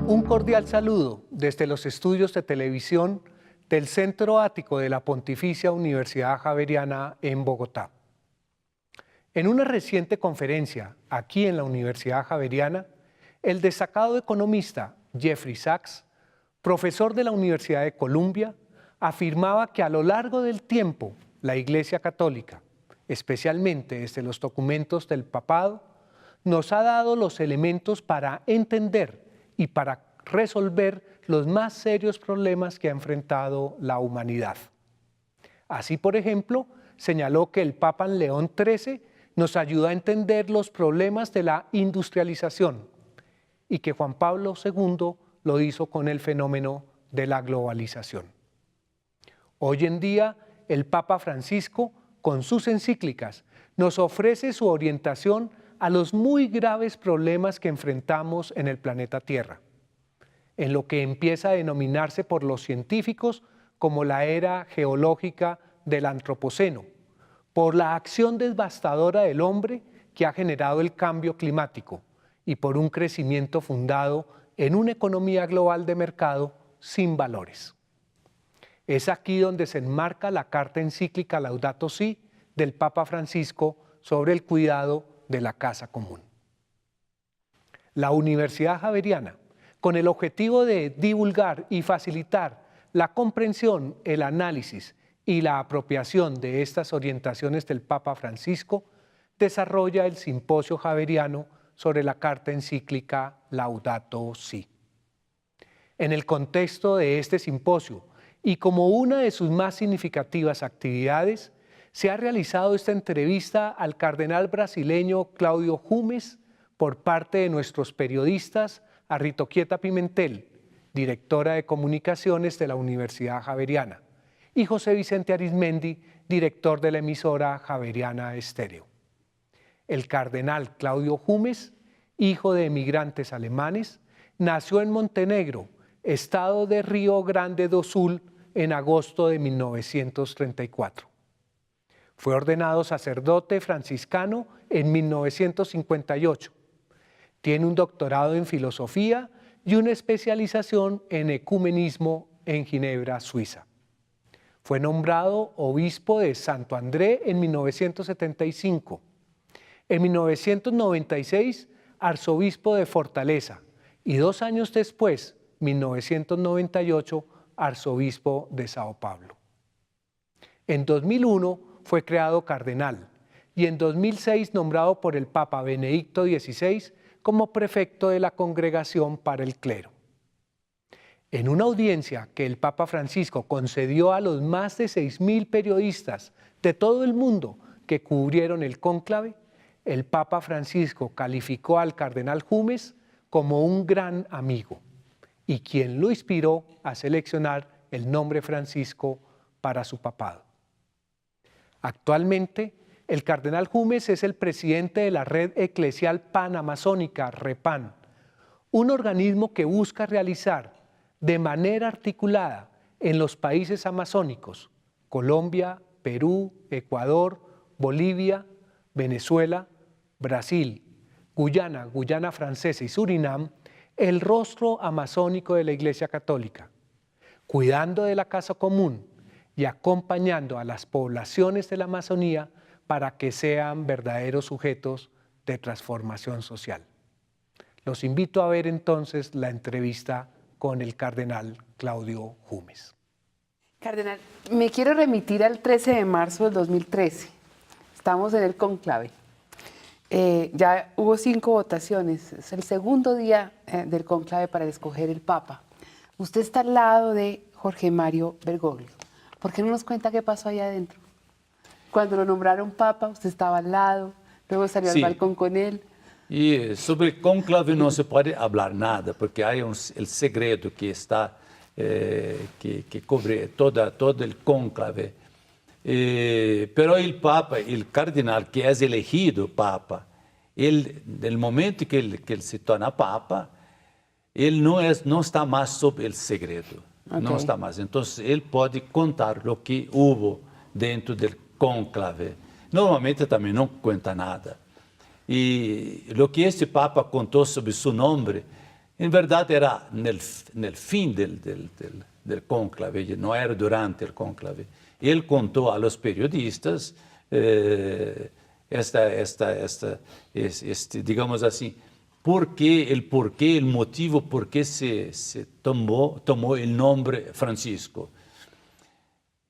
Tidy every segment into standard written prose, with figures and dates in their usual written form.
Un cordial saludo desde los estudios de televisión del Centro Ático de la Pontificia Universidad Javeriana en Bogotá. En una reciente conferencia aquí en la Universidad Javeriana, el destacado economista Jeffrey Sachs, profesor de la Universidad de Columbia, afirmaba que a lo largo del tiempo la Iglesia Católica, especialmente desde los documentos del papado, nos ha dado los elementos para entender y para resolver los más serios problemas que ha enfrentado la humanidad. Así, por ejemplo, señaló que el Papa León XIII nos ayuda a entender los problemas de la industrialización y que Juan Pablo II lo hizo con el fenómeno de la globalización. Hoy en día, el Papa Francisco, con sus encíclicas, nos ofrece su orientación a los muy graves problemas que enfrentamos en el planeta Tierra, en lo que empieza a denominarse por los científicos como la era geológica del Antropoceno, por la acción devastadora del hombre que ha generado el cambio climático y por un crecimiento fundado en una economía global de mercado sin valores. Es aquí donde se enmarca la carta encíclica Laudato Si del Papa Francisco sobre el cuidado de la casa común. La Universidad Javeriana, con el objetivo de divulgar y facilitar la comprensión, el análisis y la apropiación de estas orientaciones del Papa Francisco, desarrolla el Simposio Javeriano sobre la carta encíclica Laudato Si. En el contexto de este simposio y como una de sus más significativas actividades, se ha realizado esta entrevista al cardenal brasileño Cláudio Humes por parte de nuestros periodistas Arritoquieta Pimentel, directora de Comunicaciones de la Universidad Javeriana, y José Vicente Arizmendi, director de la emisora Javeriana Estéreo. El cardenal Cláudio Humes, hijo de emigrantes alemanes, nació en Montenegro, estado de Río Grande do Sul, en agosto de 1934. Fue ordenado sacerdote franciscano en 1958. Tiene un doctorado en filosofía y una especialización en ecumenismo en Ginebra, Suiza. Fue nombrado obispo de Santo André en 1975. En 1996, arzobispo de Fortaleza y 2 años después, 1998, arzobispo de Sao Paulo. En 2001 fue creado cardenal y en 2006 nombrado por el Papa Benedicto XVI como prefecto de la Congregación para el Clero. En una audiencia que el Papa Francisco concedió a los más de 6.000 periodistas de todo el mundo que cubrieron el cónclave, el Papa Francisco calificó al cardenal Humes como un gran amigo y quien lo inspiró a seleccionar el nombre Francisco para su papado. Actualmente, el cardenal Humes es el presidente de la Red Eclesial Panamazónica, REPAN, un organismo que busca realizar de manera articulada en los países amazónicos, Colombia, Perú, Ecuador, Bolivia, Venezuela, Brasil, Guyana, Guyana Francesa y Surinam, el rostro amazónico de la Iglesia Católica, cuidando de la casa común y acompañando a las poblaciones de la Amazonía para que sean verdaderos sujetos de transformación social. Los invito a ver entonces la entrevista con el cardenal Cláudio Humes. Cardenal, me quiero remitir al 13 de marzo del 2013. Estamos en el cónclave. Ya hubo 5 votaciones. Es el segundo día del cónclave para escoger el Papa. Usted está al lado de Jorge Mario Bergoglio. ¿Por qué no nos cuenta qué pasó allá adentro? Cuando lo nombraron Papa, usted estaba al lado, luego salió al balcón con él. E sobre el cónclave não se pode falar nada, porque há o segredo que está, que cobre todo o cónclave. Pero el Papa, el cardenal que é elegido Papa, ele, no momento que ele se torna Papa, ele não está mais sob o segredo. Okay. Não está mais. Então, ele pode contar o que houve dentro do cónclave. Normalmente também não conta nada. E o que este Papa contou sobre seu nome En verdad era en el fin del cónclave, no era durante el cónclave. Él contó a los periodistas digamos así, el motivo por qué se tomó el nombre Francisco.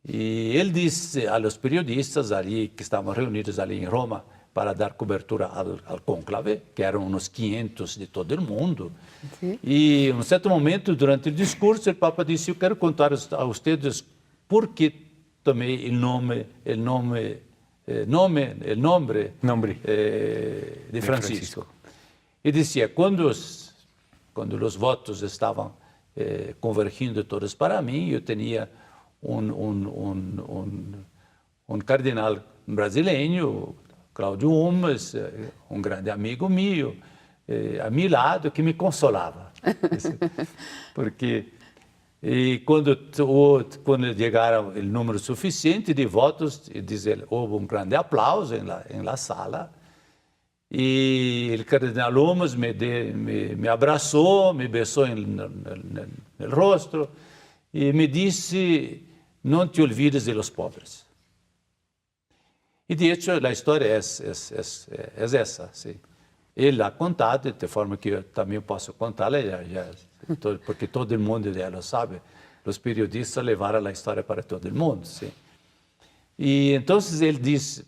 Y él dice a los periodistas allí, que estaban reunidos allí en Roma para dar cobertura al cónclave, que eran unos 500 de todo el mundo. Sí. Y en un cierto momento, durante el discurso, el Papa dice, yo quiero contar a ustedes por qué tomé el nombre de Francisco. Y decía, cuando los votos estaban convergiendo todos para mí, yo tenía un cardenal brasileño, Cláudio Umas, un grande amigo mío, a mi lado, que me consolaba. Porque cuando llegaron el número suficiente de votos, hubo un grande aplauso en la sala. Y el cardenal Umas me abrazó, me besó en el rostro y me dice, no te olvides de los pobres. Y de hecho la historia es esa, ¿sí? Él la ha contado, de forma que yo también puedo contarla, porque todo el mundo ya lo sabe. Los periodistas llevaron la historia para todo el mundo, ¿sí? Y entonces él dice,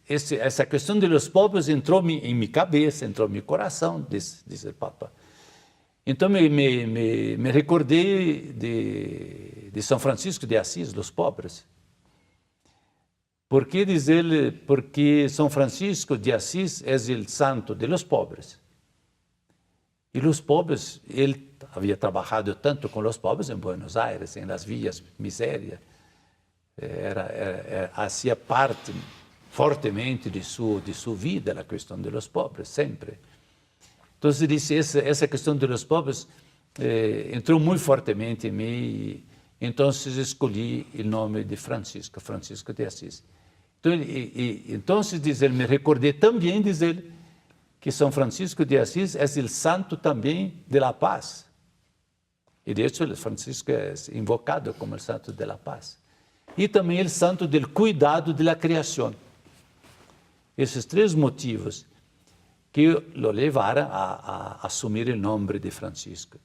esa cuestión de los pobres entró en mi cabeza, entró en mi corazón, dice el Papa. Entonces me recordé de San Francisco de Asís, los pobres. ¿Por qué dice él? Porque San Francisco de Asís es el santo de los pobres. Y los pobres, él había trabajado tanto con los pobres en Buenos Aires, en las villas miserias. Hacía parte fuertemente de su vida la cuestión de los pobres, siempre. Entonces dice, esa cuestión de los pobres entró muy fuertemente en mí y entonces escogí el nombre de Francisco, Francisco de Asís. Entonces, dice él, me recordé también, dice él, que San Francisco de Asís es el santo también de la paz. Y de hecho, Francisco es invocado como el santo de la paz. Y también el santo del cuidado de la creación. Esos tres motivos que lo llevaron a asumir el nombre de Francisco.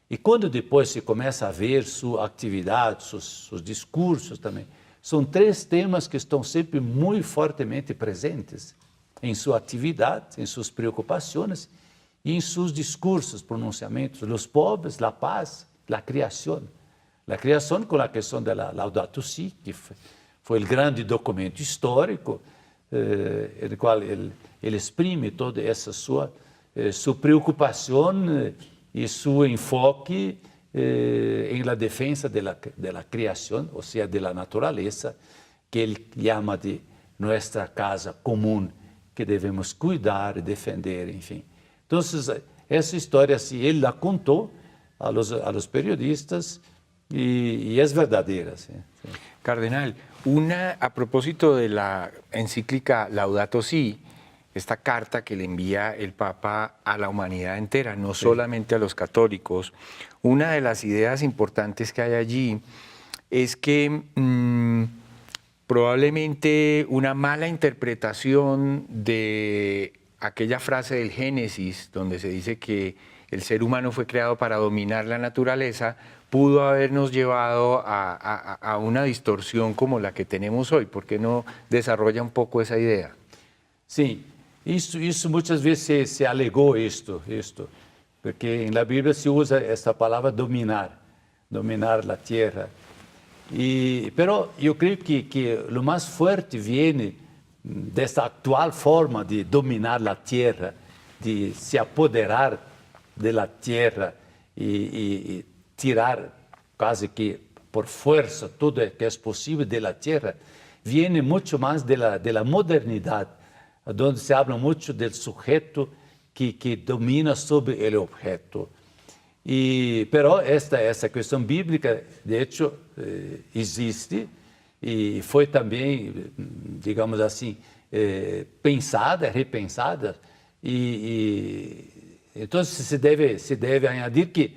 Y cuando después se comienza a ver su actividad, sus discursos también, son tres temas que estão sempre muito fortemente presentes em sua atividade, em suas preocupações e em seus discursos, pronunciamentos. Os pobres, a paz, a criação. A criação com a questão da Laudato Si, que foi o grande documento histórico, no qual ele exprime toda essa sua preocupação e seu enfoque en la defensa de la creación, o sea, de la naturaleza, que él llama de nuestra casa común, que debemos cuidar, defender, en fin. Entonces, esa historia, sí, él la contó a los periodistas y es verdadera. Sí, sí. Cardenal, a propósito de la encíclica Laudato Si, esta carta que le envía el Papa a la humanidad entera, no solamente a los católicos, una de las ideas importantes que hay allí es que probablemente una mala interpretación de aquella frase del Génesis, donde se dice que el ser humano fue creado para dominar la naturaleza, pudo habernos llevado a una distorsión como la que tenemos hoy. ¿Por qué no desarrolla un poco esa idea? Sí. Isso muitas vezes se alegou isto, porque em la Bíblia se usa essa palavra dominar a terra. Pero eu creio que o mais forte vem dessa atual forma de dominar a terra, de se apoderar da terra e tirar quase que por força tudo que é possível da terra, vem muito mais da modernidade, onde se habla muito do sujeito que domina sobre o objeto. Pero essa questão bíblica, de hecho, existe e foi também, digamos assim, pensada, repensada e Entonces se debe añadir que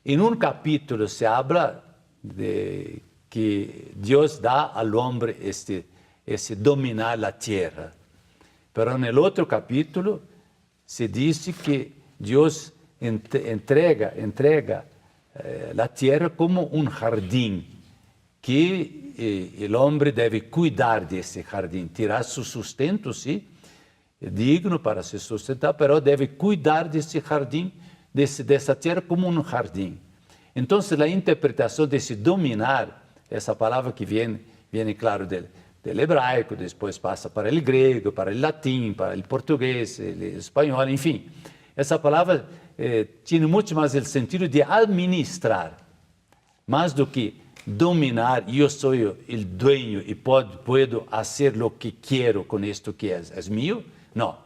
en un capítulo se habla de que Dios da al hombre ese dominar la tierra. Pero en el otro capítulo se dice que Dios entrega la tierra como un jardín, que el hombre debe cuidar de ese jardín, tirar su sustento, sí, digno para se sustentar, pero debe cuidar de ese jardín, de esa tierra como un jardín. Entonces la interpretación de ese dominar, esa palabra que viene claro del hebraico, después pasa para el griego, para el latín, para el portugués, el español, en fin. Esa palabra tiene mucho más el sentido de administrar, más do que dominar, yo soy el dueño y puedo hacer lo que quiero con esto que es mío. No,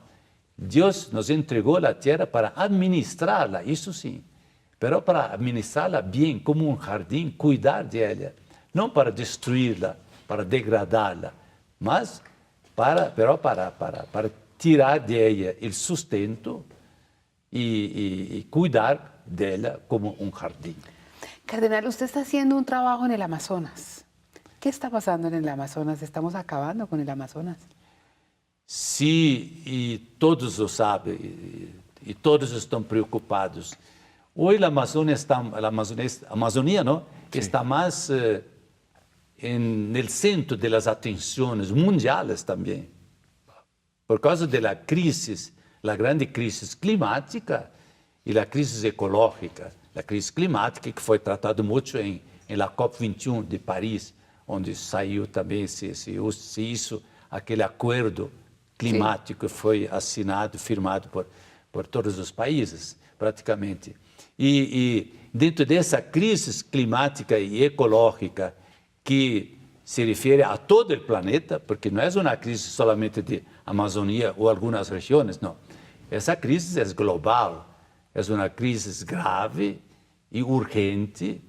Dios nos entregó la tierra para administrarla, eso sí, pero para administrarla bien, como un jardín, cuidar de ella, no para destruirla, para degradarla, mas para tirar de ella el sustento y cuidar de ella como un jardín. Cardenal, usted está haciendo un trabajo en el Amazonas. ¿Qué está pasando en el Amazonas? ¿Estamos acabando con el Amazonas? Sí, y todos lo saben, y todos están preocupados. Hoy la Amazonía, ¿no? Sí. Está más en el centro de las atenciones mundiales también, por causa de la crisis, la grande crisis climática y la crisis ecológica. La crisis climática que foi tratado muito em la COP21 de Paris, onde saiu também se hizo aquele acordo climático que foi assinado, firmado por todos os países, praticamente. E dentro dessa crise climática e ecológica que se refere a todo o planeta, porque não é uma crise solamente de Amazônia ou algumas regiões, não. Essa crise é global, é uma crise grave y urgente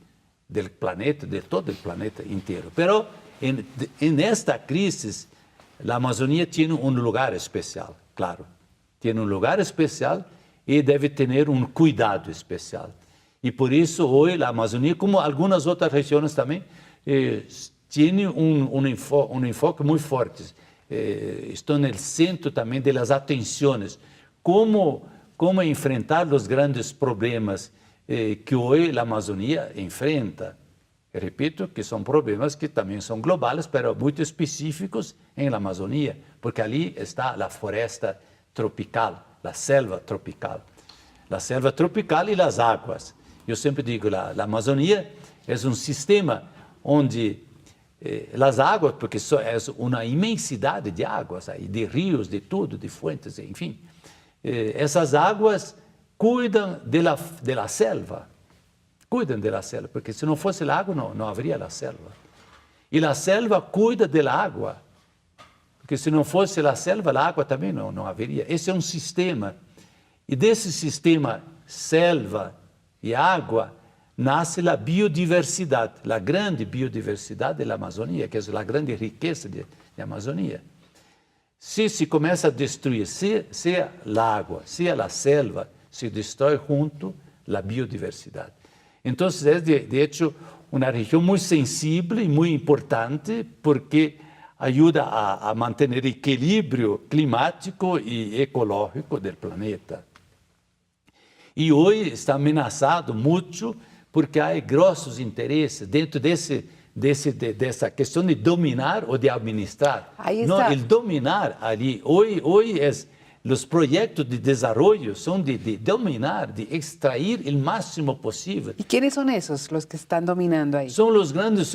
del planeta, de todo el planeta entero. Pero en esta crisis, la Amazonía tiene un lugar especial, claro. Tiene un lugar especial y debe tener un cuidado especial. Y por eso hoy la Amazonía, como algunas otras regiones también, tiene un enfoque muy fuerte. Está en el centro también de las atenciones. Cómo enfrentar los grandes problemas que hoy la Amazonía enfrenta. Repito que son problemas que también son globales, pero muy específicos en la Amazonía, porque allí está la foresta tropical, la selva tropical. La selva tropical y las aguas. Yo siempre digo, la Amazonía es un sistema donde las aguas, porque es una inmensidad de aguas, de ríos, de todo, de fuentes, en fin. Esas aguas cuidan de la selva, porque si no fuese el agua no habría la selva. Y la selva cuida del agua, porque si no fuese la selva, el agua también no habría. Ese es un sistema, y de ese sistema selva y agua nace la biodiversidad, la grande biodiversidad de la Amazonía, que es la grande riqueza de la Amazonía. Si se comienza a destruir, sea el agua, sea la selva, se destrói junto la biodiversidad. Entonces es de hecho una región muy sensible y muy importante porque ayuda a mantener el equilibrio climático y ecológico del planeta. Y hoy está amenazado mucho porque hay grosos intereses dentro de esa cuestión de dominar o de administrar. Ahí está. No, el dominar allí, hoy es... Los proyectos de desarrollo son de dominar, de extraer el máximo posible. ¿Y quiénes son esos los que están dominando ahí? Son los grandes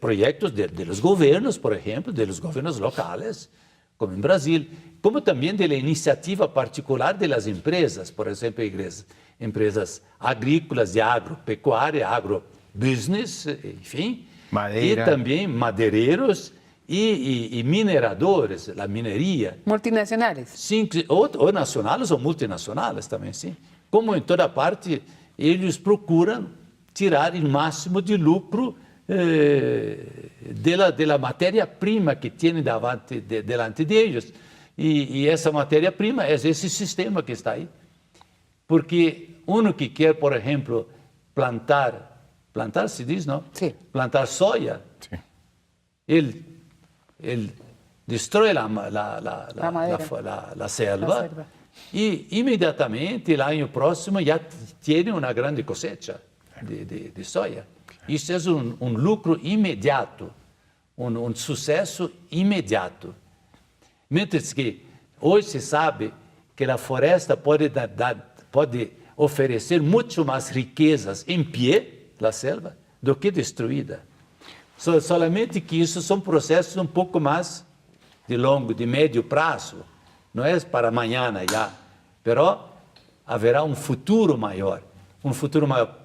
proyectos de los gobiernos, por ejemplo, de los gobiernos locales, como en Brasil, como también de la iniciativa particular de las empresas, por ejemplo, empresas agrícolas de agropecuaria, agrobusiness, en fin, Madera. y también madereros, y mineradores, la minería. Multinacionales. Sim, ou nacionais ou multinacionais também, sim. Como em toda parte, eles procuram tirar o máximo de lucro da matéria-prima que têm delante de eles. E essa matéria-prima é esse sistema que está aí. Porque uno que quer, por exemplo, plantar se diz, não? Sí. Plantar soja, Sí. ele destrói a La selva, selva. e imediatamente, no ano próximo, já tem uma grande cosecha de soja. Isso é lucro imediato, sucesso imediato. Mientras que hoje se sabe que a floresta pode oferecer muito mais riquezas em pé, a selva, do que destruída. Solamente que isso são processos um pouco mais de médio prazo. Não é para amanhã já, mas haverá futuro maior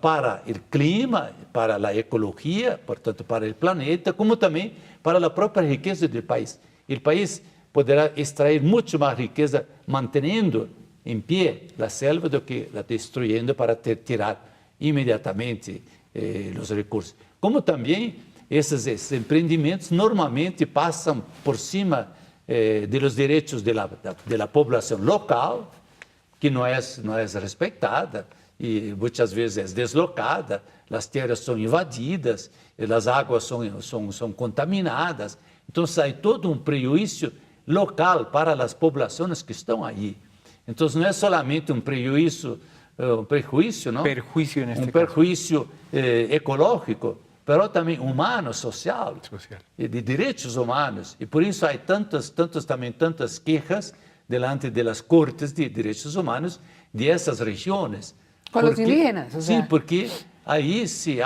para o clima, para a ecologia, portanto para o planeta, como também para a própria riqueza do país. O país poderá extrair muito mais riqueza mantendo em pé a selva do que la destruindo para tirar imediatamente os recursos. Como também esses empreendimentos normalmente passam por cima dos direitos da população local, que não é respeitada e muitas vezes é deslocada, as terras são invadidas, as águas são contaminadas. Então, sai todo prejuízo local para as populações que estão aí. Então, não é solamente prejuízo, não? Perjuízo neste caso. Perjuízo ecológico, mas também humano, social, e de direitos humanos. E por isso há tantas queixas diante das cortes de direitos humanos de essas regiões. Com os indígenas, o sea. Sim, porque aí se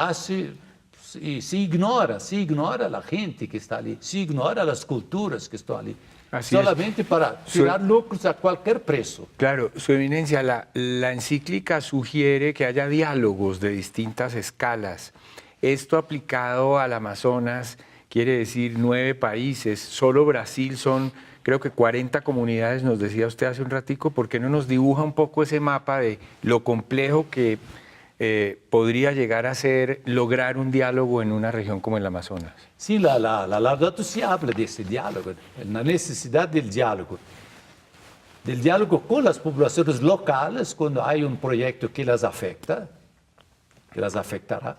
ignora a gente que está ali, se ignora as culturas que estão ali, Así solamente para tirar lucros a qualquer preço. Claro, Su Eminencia, la encíclica sugiere que haya diálogos de distintas escalas. Esto aplicado al Amazonas quiere decir 9 países, solo Brasil son creo que 40 comunidades, nos decía usted hace un ratico. ¿Por qué no nos dibuja un poco ese mapa de lo complejo que podría llegar a ser lograr un diálogo en una región como el Amazonas? Sí, la Laudato Si habla de ese diálogo, la necesidad del diálogo con las poblaciones locales cuando hay un proyecto que las afecta, que las afectará.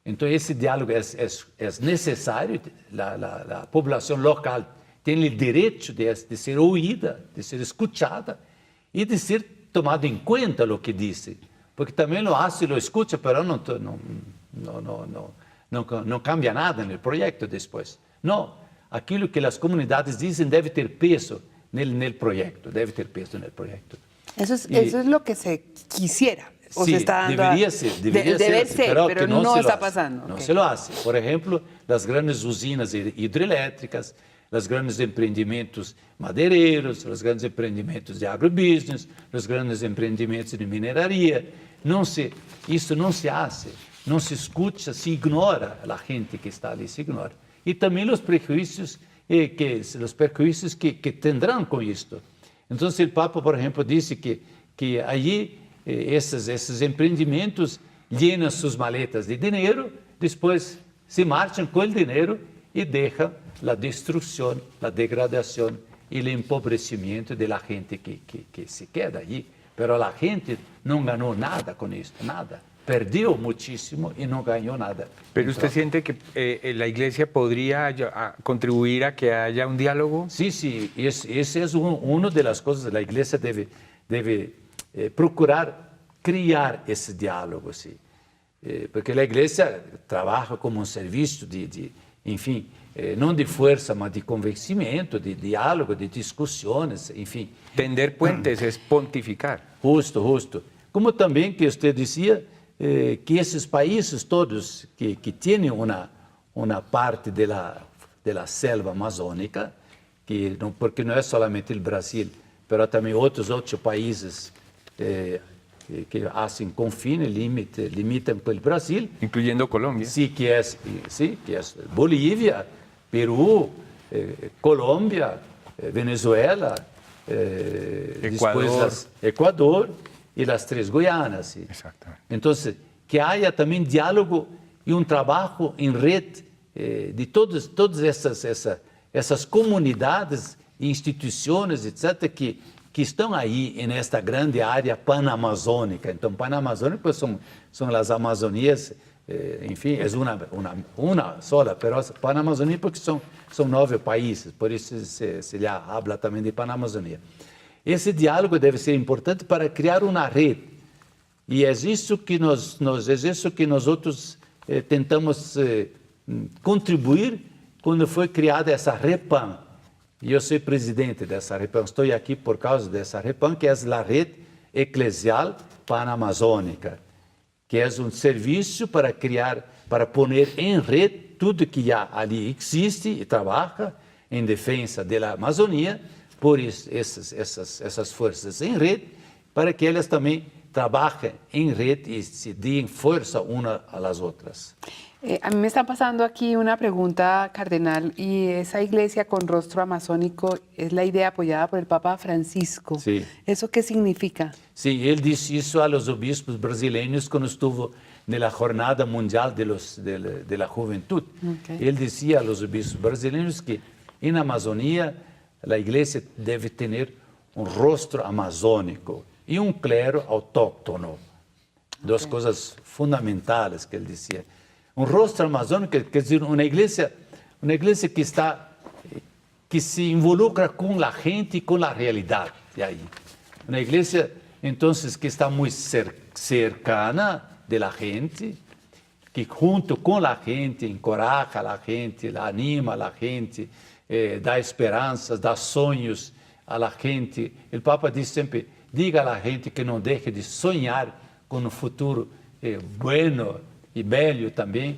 Entonces ese diálogo es necesario, la población local tiene el derecho de ser oída, de ser escuchada y de ser tomado en cuenta lo que dice. Porque también lo hace y lo escucha, pero no cambia nada en el proyecto después. No, aquello que las comunidades dicen debe ter peso en el proyecto, debe ter peso en el proyecto. Eso es lo que se quisiera. O Sí, se está dando debería ser, debe ser, pero que no se está lo hace, pasando. No Ok. se lo hace. Por ejemplo, las grandes usinas hidroeléctricas, los grandes empreendimentos madeireiros, los grandes empreendimentos de agrobusiness, los grandes empreendimentos de mineraria. Isso não se hace, não se escuta, se ignora a gente que está ali, se ignora. E também os prejuízos que tendrán com isto. Então, o Papa, por exemplo, disse que allí esses empreendimentos llenam suas maletas de dinheiro, depois se marcham com o dinheiro e deixam a destruição, a degradação e o empobrecimento da gente que se queda allí. Pero a gente não ganhou nada com isso, nada. Perdeu muchísimo y no ganó nada. ¿Pero usted siente que la Iglesia podría contribuir a que haya un diálogo? Sí, esa es una de las cosas. La Iglesia debe procurar criar ese diálogo, sí. Porque la Iglesia trabaja como un servicio enfim, não de força, mas de convencimento, de diálogo, de discussões, enfim. Tender puentes es pontificar. Justo. Como também que você dizia, que esses países todos que têm uma parte da selva amazônica, porque não é somente o Brasil, mas também outros 8 países que hacen confines, limitan com o Brasil. Incluyendo Colombia. Sí, que es Bolivia, Perú, Colombia, Venezuela, Ecuador y las 3 Guyanas. ¿Sí? Exactamente. Entonces, que haya también diálogo y un trabajo en red de todas essas comunidades, instituições, etc., que estão aí nesta grande área panamazônica. Então, panamazônica pues, são as Amazonias, enfim, é uma só, mas Panamazônia porque são 9 países, por isso se lhe habla também de Panamazônia. Esse diálogo deve ser importante para criar uma rede. E é isso que nós outros tentamos contribuir quando foi criada essa REPAM. E eu sou presidente dessa REPAM, estou aqui por causa dessa REPAM, que é a Rede Eclesial Panamazônica, que é um serviço para criar, para pôr em rede tudo que já ali existe e trabalha em defesa da Amazônia, por essas forças em rede, para que elas também trabajem em rede e se deem força umas às outras. A mí me está pasando aquí una pregunta, cardenal, y esa iglesia con rostro amazónico es la idea apoyada por el Papa Francisco. Sí. ¿Eso qué significa? Sim, ele disse isso aos obispos brasileiros quando estuvo na Jornada Mundial de la Juventud. Okay. Ele dizia aos obispos brasileiros que na Amazônia a igreja deve ter um rosto amazônico e um clero autóctono. Duas coisas fundamentais que ele dizia. Um rosto amazônico quer dizer uma igreja que se involucra com a gente e com a realidade. E aí, uma igreja então que está muito cercana da gente, que junto com a gente encoraja a gente, anima a gente, dá esperanças, dá sonhos à gente. O Papa diz sempre: diga à gente que não deixe de sonhar com um futuro bueno e belo também,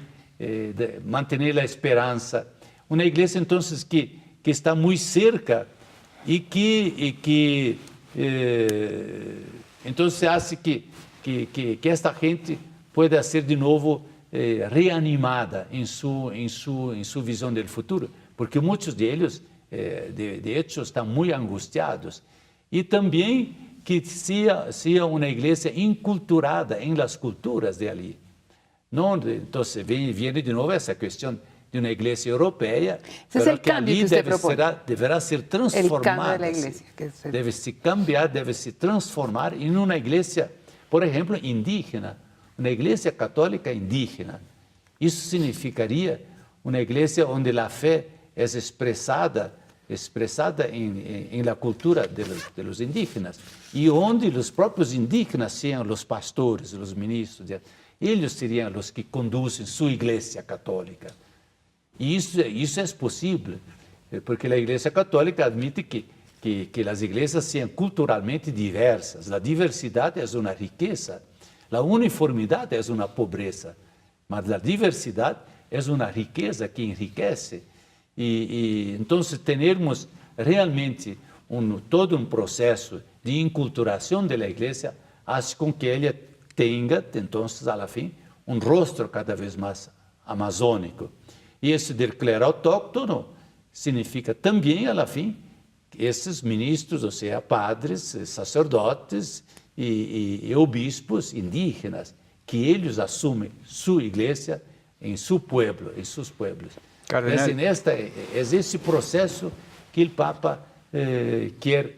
manter a esperança. Uma igreja, então, que está muito cerca e que então, se acha que esta gente pode ser de novo reanimada em sua visão do futuro, porque muitos deles, de hecho, estão muito angustiados. E também que seja uma igreja inculturada em las culturas de ali. Não, então, vem de novo essa questão de uma igreja europeia, mas que ali deverá ser transformada. Deve se cambiar, deve se transformar em uma igreja, por exemplo, indígena, uma igreja católica indígena. Isso significaria uma igreja onde a fé é expressada em la cultura de los indígenas e onde os próprios indígenas sejam os pastores, os ministros. Eles seriam os que conduzem sua igreja católica. E isso é possível, porque a igreja católica admite que as igrejas sejam culturalmente diversas. A diversidade é uma riqueza, a uniformidade é uma pobreza, mas a diversidade é uma riqueza que enriquece. E então, termos realmente todo um processo de enculturação da igreja, faz com que ela tenha, então, ao fim, um rosto cada vez mais amazônico. E esse del clero autóctono significa também, ao fim, esses ministros, ou seja, padres, sacerdotes e obispos indígenas, que eles assumem sua igreja em seu pueblo, em seus pueblos. É esse processo que o Papa quer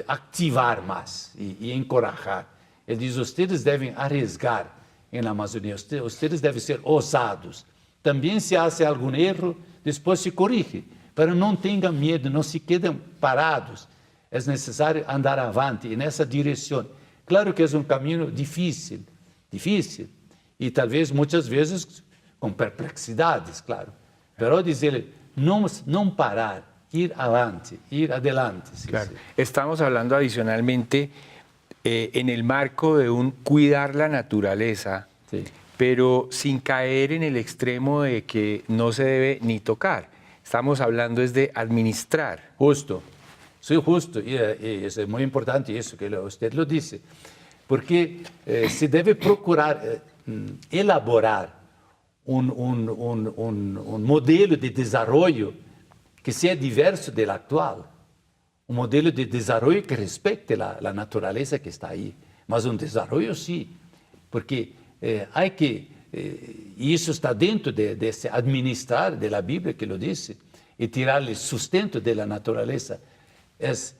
ativar mais e encorajar. Ele diz: vocês devem arriesgar na Amazônia, vocês devem ser ousados. Também se hace algum erro, depois se corrige, para não tenham medo, não se quedem parados. É necessário andar avante e nessa direção. Claro que é um caminho difícil, e talvez muitas vezes com perplexidades, claro. Pero dizer, não parar, ir avante, ir adelante. Claro. Estamos hablando adicionalmente en el marco de un cuidar la naturaleza, sí, pero sin caer en el extremo de que no se debe ni tocar. Estamos hablando es de administrar. Justo, sí, justo. Y es muy importante eso que usted lo dice, porque se debe procurar elaborar un modelo de desarrollo que sea diverso del actual, un modelo de desarrollo que respete la naturaleza que está ahí, mas un desarrollo sí, porque hay que, y eso está dentro de ese administrar de la Biblia que lo dice, y tirarle sustento de la naturaleza, es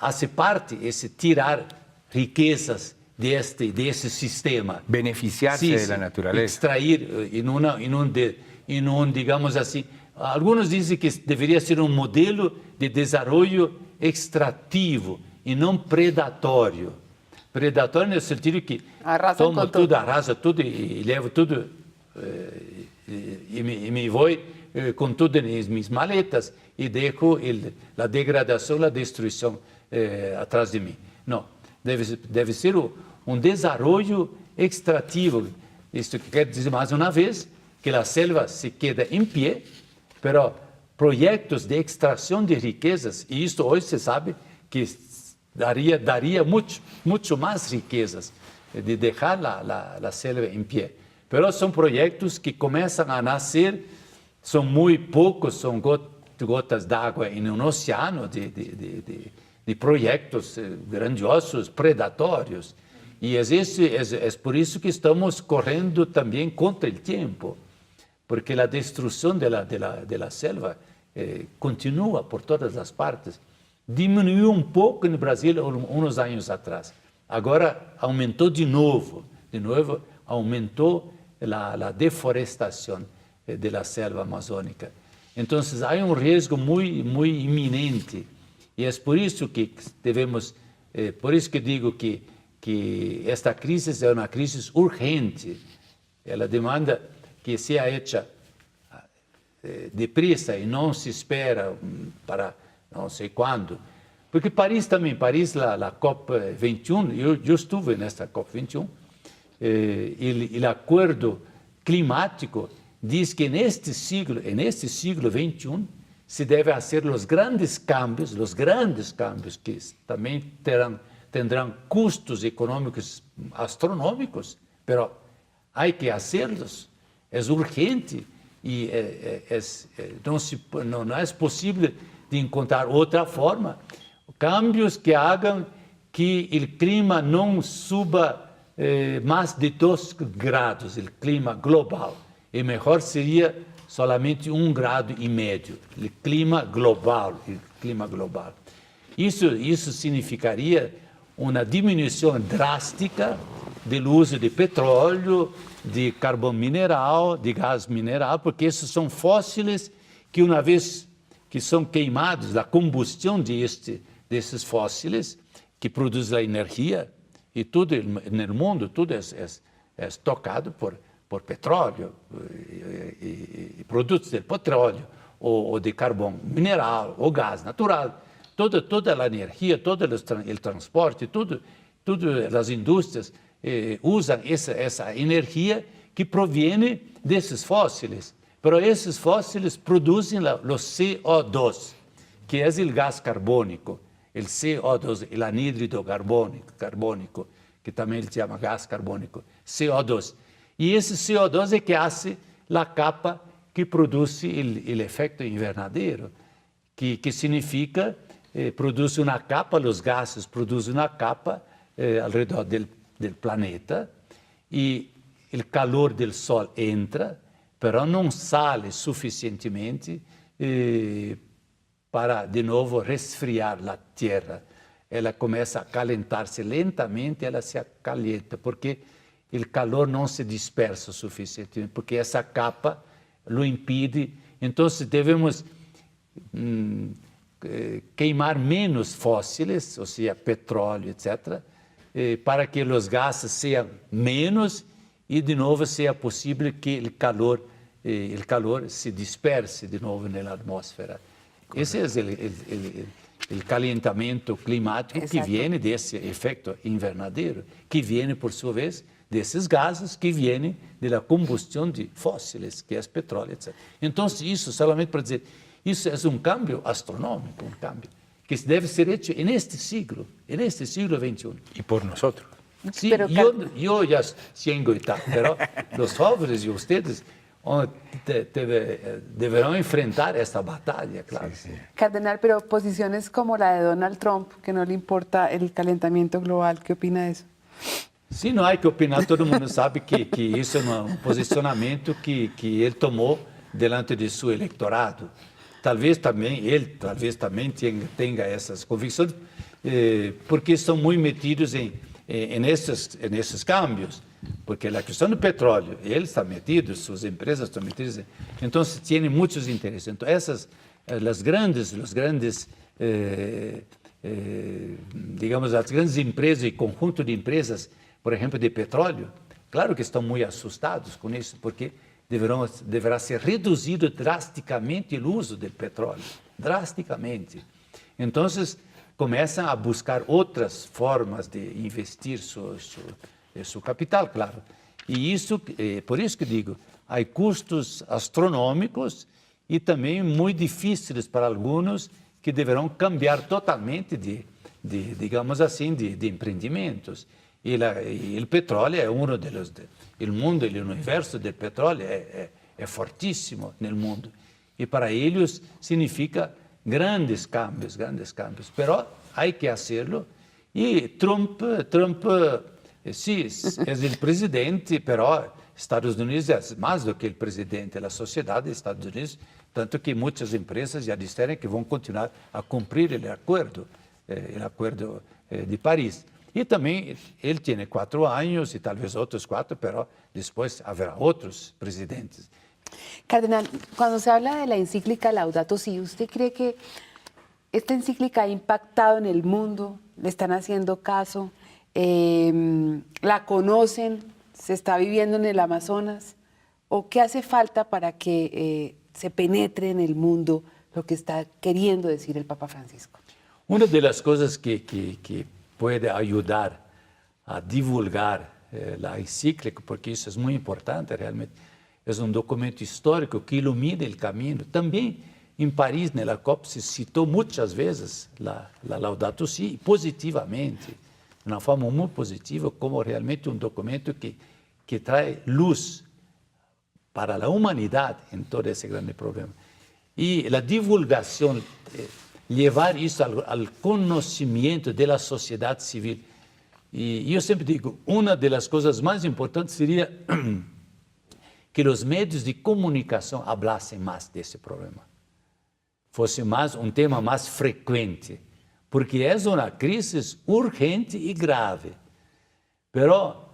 hace parte esse tirar riquezas desse sistema. Beneficiarse de la naturaleza. Extrair em um, digamos assim, alguns dizem que deveria ser um modelo de desenvolvimento extrativo e não predatório. Predatório no sentido que Arrasam toma com tudo, tudo. arrasa tudo e levo tudo e me vou com tudo nas minhas maletas e deixo a degradação, a destruição atrás de mim. Não, deve ser um desenvolvimento extrativo. Isto quer dizer, mais uma vez, que a selva se queda em pé, mas projetos de extração de riquezas, e isto hoje se sabe que daria muito mais riquezas de deixar a selva em pé. Mas são projetos que começam a nascer, são muito poucos, são gotas d'água em um oceano de projetos grandiosos, predatórios. E é por isso que estamos correndo também contra o tempo, porque a destruição da selva continua por todas as partes. Diminuiu um pouco no Brasil uns anos atrás. Agora aumentou de novo aumentou a deforestação da selva amazônica. Então, há um risco muito iminente. E é por isso que devemos, por isso que digo que esta crise é uma crise urgente. Ela demanda que seja feita depressa e não se espera para não sei quando. Porque Paris, a COP21, eu estive nesta COP21, e o acordo climático diz que neste siglo XXI, se deve fazer os grandes cambios que também terão custos econômicos astronômicos, mas há que fazê-los, é urgente e não é possível de encontrar outra forma. Cambios que hagam que o clima não suba mais de 2 graus, o clima global. E melhor seria somente 1,5 grau, o clima global. Isso significaria uma diminuição drástica do uso de petróleo, de carvão mineral, de gás mineral, porque esses são fósseis que, uma vez que são queimados, a combustão desses fósseis, que produz a energia, e tudo no mundo, tudo é tocado por petróleo, e produtos de petróleo, ou de carvão mineral, ou gás natural. Toda a energia, todo o transporte, tudo as indústrias usam essa energia que provém desses fósseis. Mas esses fósseis produzem o CO2, que é o gás carbônico, o CO2, o anhídrido carbônico, que também se chama gás carbônico, CO2. E esse CO2 é que faz a capa que produz o efeito invernadeiro, que significa produz uma capa, os gases produzem uma capa ao redor do planeta, e o calor do sol entra, mas não sai suficientemente para, de novo, resfriar a Terra. Ela começa a calentar-se lentamente, ela se acalenta, porque o calor não se dispersa suficientemente, porque essa capa o impede. Então, devemos queimar menos fósseis, ou seja, petróleo, etc., para que os gases sejam menos e, de novo, seja possível que o calor se disperse de novo na atmosfera. Esse é o calentamento climático. Exato. Que vem desse efeito invernadeiro, que vem, por sua vez, desses gases que vêm da combustão de fósseis, que é petróleo, etc. Então, isso, somente para dizer, isso é um cambio astronômico, um cambio que deve ser feito neste siglo XXI. E por nós. Sim, eu já tenho estado, mas os jovens e vocês deverão enfrentar esta batalha, claro. Sí. Cardenal, pero posiciones como la de Donald Trump, que no le importa el calentamiento global, ¿qué opina de eso? Sim, não há que opinar, todo mundo sabe que isso é um posicionamento que ele tomou diante de seu eleitorado. talvez também tenha essas convicções, porque estão muito metidos nesses cambios. Porque a questão do petróleo, eles estão metidos, suas empresas estão metidas, então têm muitos interesses. Então, as grandes empresas e conjunto de empresas, por exemplo, de petróleo, claro que estão muito assustados com isso, porque deverá ser reduzido drasticamente o uso do petróleo, drasticamente. Então, começam a buscar outras formas de investir seu capital, claro. E isso, por isso que digo, há custos astronômicos e também muito difíceis para alguns que deverão cambiar totalmente digamos assim, de empreendimentos. E o petróleo é um deles. O mundo, o universo do petróleo é fortíssimo no mundo. E para eles significa grandes cambios. Pero hay que hacerlo. E Trump sí, é o presidente, pero Estados Unidos é mais do que o presidente, é a sociedade dos Estados Unidos, tanto que muitas empresas já disseram que vão continuar a cumprir o acordo de Paris. E também ele tem 4 anos e talvez outros 4, pero depois haverá outros presidentes. Cardenal, cuando se habla de la encíclica Laudato Si, ¿usted cree que esta encíclica ha impactado en el mundo? ¿Le están haciendo caso? ¿La conocen? ¿Se está viviendo en el Amazonas? ¿O qué hace falta para que se penetre en el mundo lo que está queriendo decir el Papa Francisco? Una de las cosas que puede ayudar a divulgar la encíclica, porque eso es muy importante realmente, es un documento histórico que ilumina el camino. También en París, en la COP, se citó muchas veces la Laudato Si, positivamente, de una forma muy positiva, como realmente un documento que trae luz para la humanidad en todo ese gran problema. Y la divulgación, llevar eso al conocimiento de la sociedad civil. Y yo siempre digo, una de las cosas más importantes sería que los medios de comunicación hablasen más de ese problema. Fosse más un tema más frecuente, porque es una crisis urgente y grave. Pero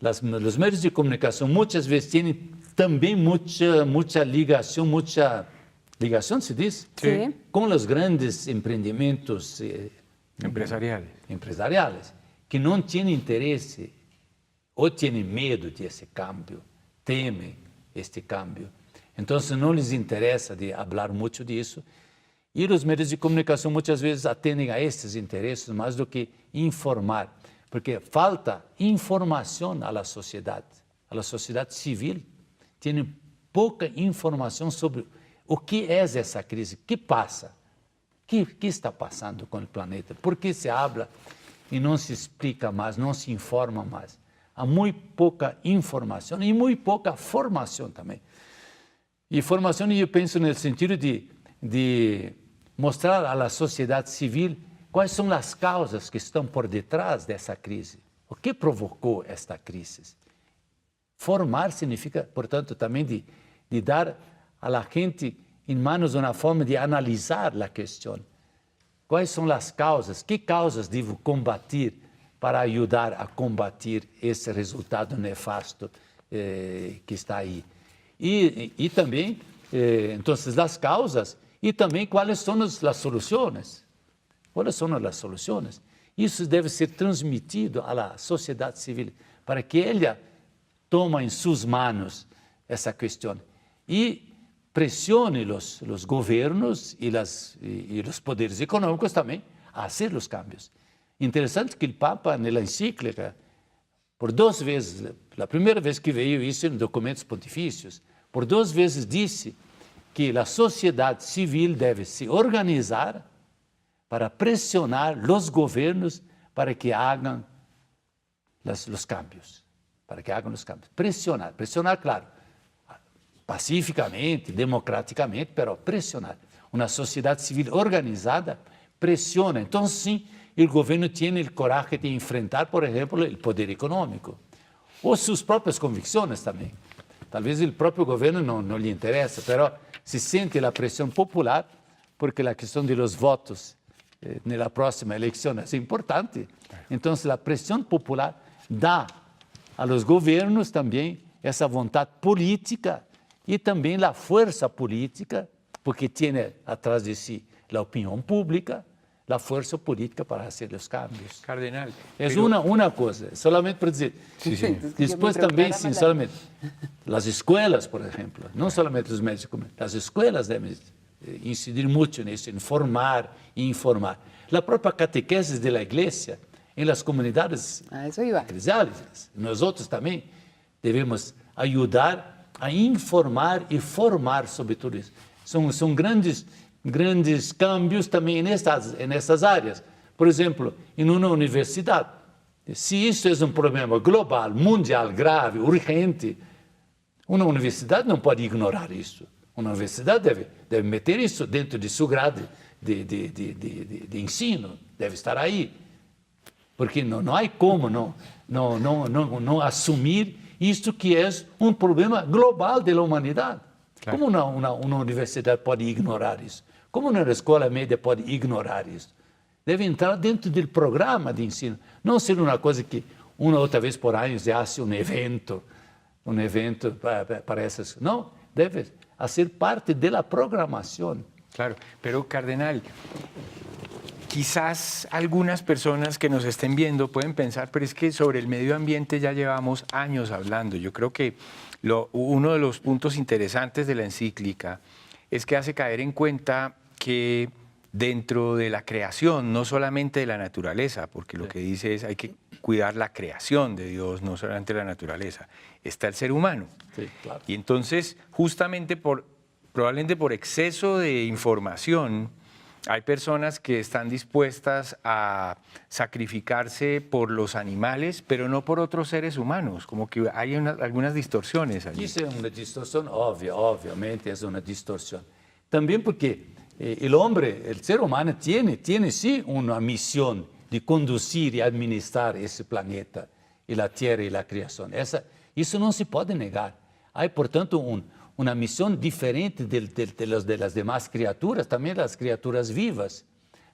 los medios de comunicación muchas veces tienen también mucha ligación, ¿se dice? Sí. Con los grandes emprendimientos empresariales, que no tienen interés o tienen miedo de ese cambio, temen este cambio. Entonces no les interesa de hablar mucho de eso. Y los medios de comunicación muchas veces atenden a estos intereses más do que informar, porque falta información a la sociedad civil. Tiene pouca informação sobre o que é essa crise, que passa, que está passando com o planeta, por que se habla e não se explica mais, não se informa mais. Há muito pouca informação e muito pouca formação também. E formação, eu penso no sentido de mostrar à sociedade civil quais são as causas que estão por detrás dessa crise, o que provocou esta crise. Formar significa, portanto, também de dar à gente em manos uma forma de analisar a questão. Quais são as causas? Que causas devo combater para ajudar a combater esse resultado nefasto que está aí? E também, então, as causas e também quais são as soluções. Quais são as soluções? Isso deve ser transmitido à sociedade civil para que ela toma em suas manos essa questão e pressione os governos e os poderes econômicos também a fazer os cambios. Interessante que o Papa, na encíclica, por 2 vezes, a primeira vez que veio isso em documentos pontifícios, por 2 vezes disse que a sociedade civil deve se organizar para pressionar os governos para que hagam os cambios. Para que hagam os cambios. Pressionar, claro, pacificamente, democraticamente, mas pressionar. Uma sociedade civil organizada pressiona. Então, sim, o governo tem o coragem de enfrentar, por exemplo, o poder econômico. Ou suas próprias convicções também. Talvez o próprio governo não lhe interessa, mas se siente a pressão popular, porque a questão de los votos na próxima eleição é importante. Então, a pressão popular dá a los governos também essa vontade política e também a força política, porque tem atrás de si a opinião pública, a força política para fazer os cambios. Cardenal. É pero- uma coisa, solamente para dizer. Sí, sí. Depois também, sim, solamente as escolas, por exemplo, não solamente os médicos, as escolas devem incidir muito nisso, informar e informar. A própria catequese da igreja, em las comunidades A eso iba. eclesiásticas, nós outros também devemos ajudar a informar e formar sobre tudo isso. São grandes cambios também nessas áreas. Por exemplo, em uma universidade, se isso é um problema global, mundial, grave, urgente, uma universidade não pode ignorar isso. Uma universidade deve meter isso dentro de sua grade de ensino, deve estar aí. Porque não há como não assumir isto que é um problema global da humanidade. Claro. Como uma universidade pode ignorar isso? Como uma escola média pode ignorar isso? Deve entrar dentro do programa de ensino, não ser uma coisa que uma outra vez por ano se hace um evento para essas. Não, deve ser parte da programação. Claro, pero cardenal, quizás algunas personas que nos estén viendo pueden pensar, pero es que sobre el medio ambiente ya llevamos años hablando. Yo creo que uno de los puntos interesantes de la encíclica es que hace caer en cuenta que dentro de la creación, no solamente de la naturaleza, porque lo que dice es hay que cuidar la creación de Dios, no solamente la naturaleza, está el ser humano. Sí, claro. Y entonces, justamente probablemente por exceso de información, hay personas que están dispuestas a sacrificarse por los animales, pero no por otros seres humanos, como que hay algunas distorsiones allí. Isso é uma distorção óbvia, obviamente é uma distorção. Também porque o homem, o ser humano, tem sim uma missão de conduzir e administrar esse planeta, e a Terra e a criação. Isso não se pode negar. Há, portanto, uma missão diferente das demais criaturas, também das criaturas vivas.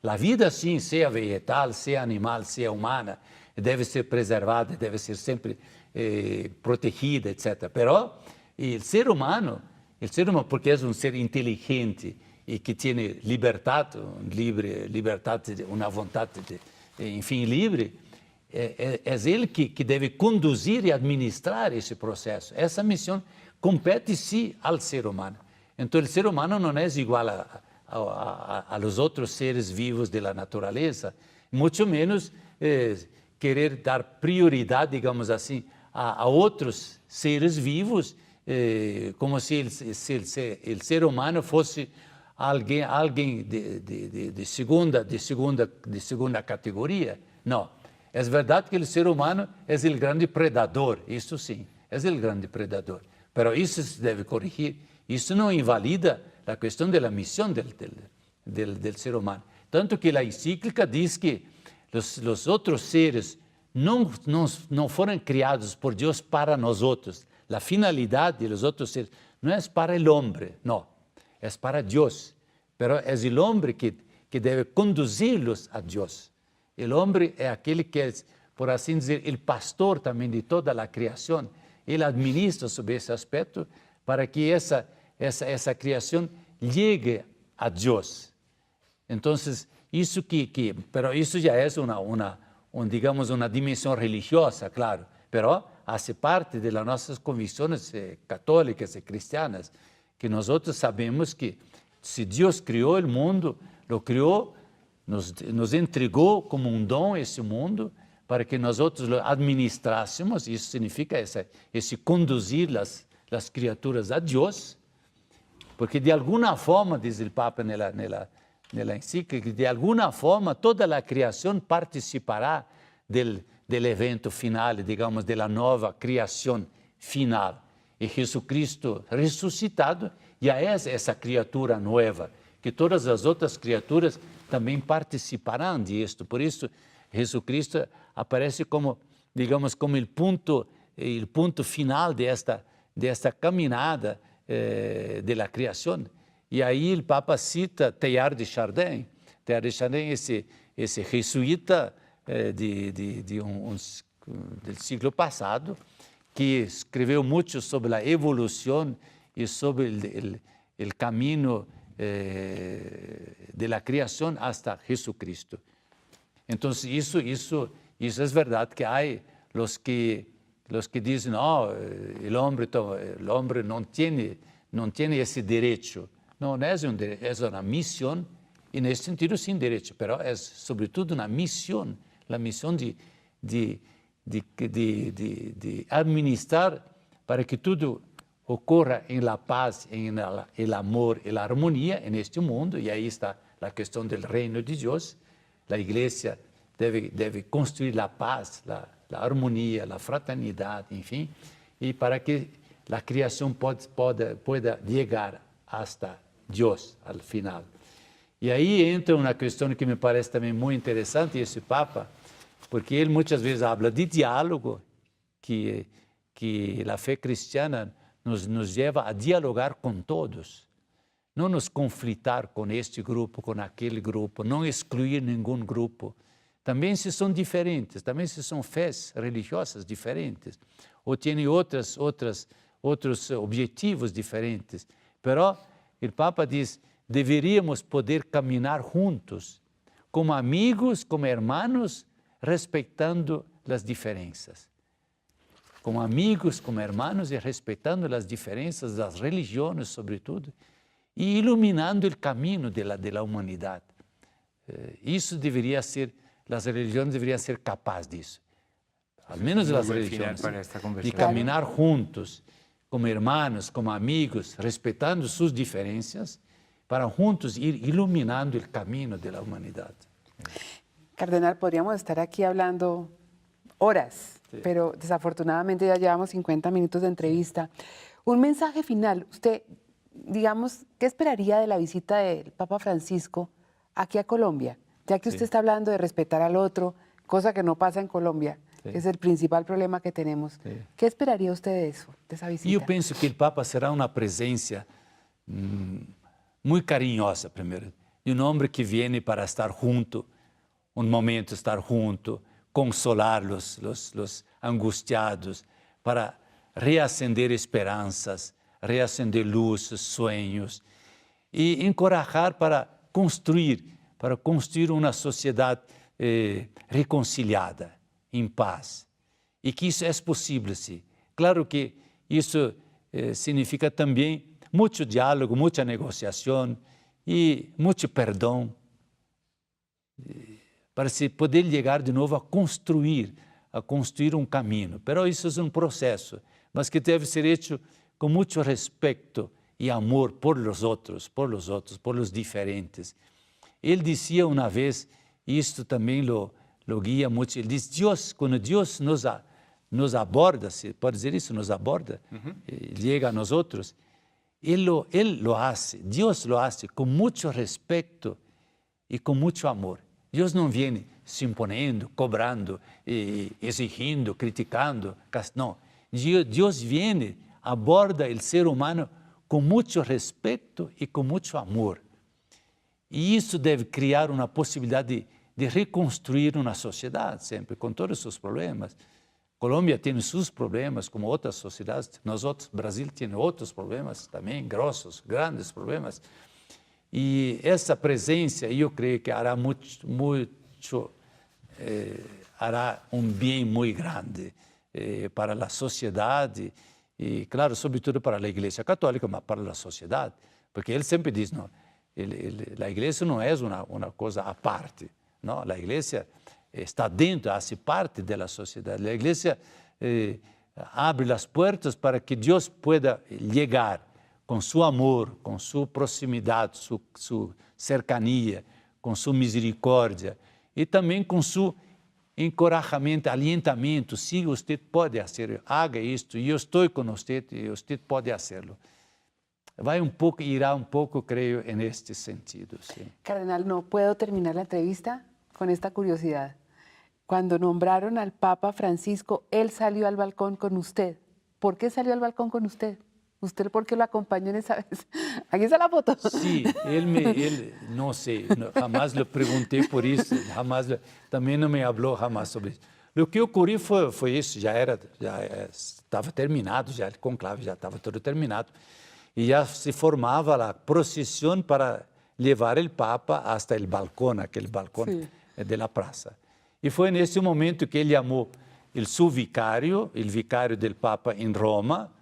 A vida, sim, seja vegetal, seja animal, seja humana, deve ser preservada, deve ser sempre protegida, etc. Mas o ser humano, porque é um ser inteligente e que tem liberdade, uma vontade, enfim, livre, é ele que deve conduzir e administrar esse processo. Essa missão compete sim ao ser humano. Então, o ser humano não é igual a los outros seres vivos da natureza, muito menos querer dar prioridade, digamos assim, a outros seres vivos, como se o ser humano fosse alguém de segunda categoria. Não. É verdade que o ser humano é o grande predador, isso sim, é o grande predador. Mas isso se deve corrigir. Isso não invalida a questão da missão do ser humano. Tanto que a encíclica diz que os outros seres não foram criados por Deus para nós outros. A finalidade dos outros seres não é para o homem, não. É para Deus. Mas é o homem que deve conduzi-los a Deus. O homem é aquele que é, por assim dizer, o pastor também de toda a criação. Ele administra sobre esse aspecto para que essa criação llegue a Deus. Então, isso pero isso já é digamos, uma dimensão religiosa, claro, pero faz parte de nossas convicções católicas e cristianas, que nós sabemos que se Deus criou o mundo, lo criou, nos entregou como um dom esse mundo, para que nós outros administrássemos. Isso significa esse conduzir as criaturas a Deus, porque de alguma forma, diz o Papa nela encíclica, de alguma forma toda a criação participará del evento final, digamos, da nova criação final. E Jesucristo ressuscitado já é essa criatura nova, que todas as outras criaturas também participarão disto. Por isso, Jesucristo aparece como, digamos, como o ponto final desta caminhada da criação. E aí o Papa cita Teilhard de Chardin. Teilhard de Chardin, esse jesuíta do século passado, que escreveu muito sobre a evolução e sobre o caminho da criação até Jesucristo. Então, isso é verdade que há os que dizem, no, o homem não tem esse direito. Não é um direito, é uma missão, e nesse sentido sim direito, mas é sobretudo uma missão, a missão de administrar para que tudo ocorra em la paz, em el amor e la harmonia neste mundo, e aí está a questão do reino de Deus. A igreja deve construir a paz, a harmonia, a fraternidade, enfim, e para que a criação pueda chegar hasta Deus, al final. E aí entra uma questão que me parece também muito interessante, esse Papa, porque ele muitas vezes habla de diálogo, que a fé cristiana nos leva a dialogar com todos, não nos conflitar com este grupo, com aquele grupo, não excluir nenhum grupo. Também se são diferentes, também se são fés religiosas diferentes, ou têm outros objetivos diferentes. Pero o Papa diz, deveríamos poder caminhar juntos, como amigos, como hermanos, respeitando as diferenças. Como amigos, como hermanos, e respeitando as diferenças das religiões, sobretudo, e iluminando o caminho da humanidade. Isso deveria ser, as religiões deveriam ser capazes disso. Ao menos as religiões, de caminhar juntos, como hermanos, como amigos, respeitando suas diferenças, para juntos ir iluminando o caminho da humanidade. Cardenal, podríamos estar aquí hablando horas, sí, pero desafortunadamente ya llevamos 50 minutos de entrevista. Un mensaje final, usted, digamos, ¿qué esperaría de la visita del Papa Francisco aquí a Colombia? Ya que usted está hablando de respetar al otro, cosa que no pasa en Colombia, que es el principal problema que tenemos. ¿Qué esperaría usted de eso, de esa visita? Eu penso que o Papa será uma presença muito carinhosa, primeiro, de um homem que vem para estar junto, momento estar junto, consolar los angustiados, para reacender esperanças, reacender luzes, sonhos, e encorajar para construir uma sociedade reconciliada, em paz. E que isso é possível, sim. Claro que isso significa também muito diálogo, muita negociação e muito perdão, para se poder chegar de novo a construir um caminho. Mas isso é um processo, mas que deve ser feito com muito respeito e amor por os diferentes. Ele dizia uma vez, e isto também lo guia muito, ele diz, quando Deus nos aborda, se pode dizer isso, nos aborda, chega a nós outros, Deus lo hace com muito respeito e com muito amor. Deus não vem se imponendo, cobrando, exigindo, criticando. Não. Deus vem, aborda o ser humano com muito respeito e com muito amor. E isso deve criar uma possibilidade de reconstruir uma sociedade, sempre, com todos os seus problemas. Colômbia tem seus problemas, como outras sociedades. Nós outros, Brasil, tem outros problemas também, grossos, grandes problemas. E essa presença, eu creio que hará hará bem muito grande para a sociedade e, claro, sobretudo para a Igreja Católica, mas para a sociedade, porque ele sempre diz, não, a Igreja não é uma coisa à parte, não, a Igreja está dentro, faz parte da sociedade. A Igreja abre as portas para que Deus pueda chegar com seu amor, com sua proximidade, sua cercania, com sua misericórdia e também com seu encorajamento, alientamento. Se você pode fazer, haga isto, eu estou com você e você pode fazê-lo. Irá um pouco, creio, neste sentido. Sí. Cardenal, no puedo terminar la entrevista con esta curiosidad. Cuando nombraron al Papa Francisco, él salió al balcón con usted. ¿Por qué salió al balcón con usted? ¿Usted por qué lo acompañó en esa vez? Aquí está la foto. Sí, él no sé, jamás le pregunté por eso, también no me habló jamás sobre eso. Lo que ocurrió fue eso, ya estaba terminado, ya el conclave ya estaba todo terminado, y ya se formaba la procesión para llevar el Papa hasta el balcón, aquel balcón de la plaza. Y fue en ese momento que él llamó el subvicario, el vicario del Papa en Roma,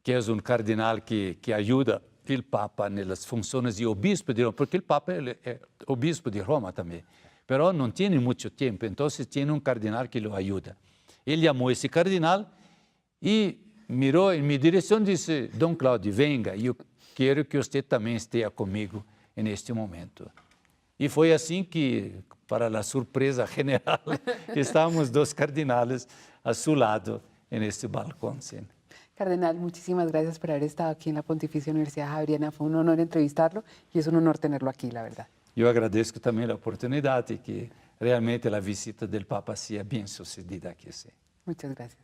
que es un cardenal que ayuda el Papa en las funciones de obispo de Roma, porque el Papa es obispo de Roma también, pero no tiene mucho tiempo, entonces tiene un cardenal que lo ayuda. Él llamó a ese cardenal y miró en mi dirección y dice: Don Claudio, venga, yo quiero que usted también esté conmigo en este momento. Y fue así que, para la sorpresa general, estábamos dos cardenales a su lado en este balcón. ¿Sí? Cardenal, muchísimas gracias por haber estado aquí en la Pontificia Universidad Javeriana. Fue un honor entrevistarlo y es un honor tenerlo aquí, la verdad. Yo agradezco también la oportunidad y que realmente la visita del Papa sea bien sucedida aquí. Sí. Muchas gracias.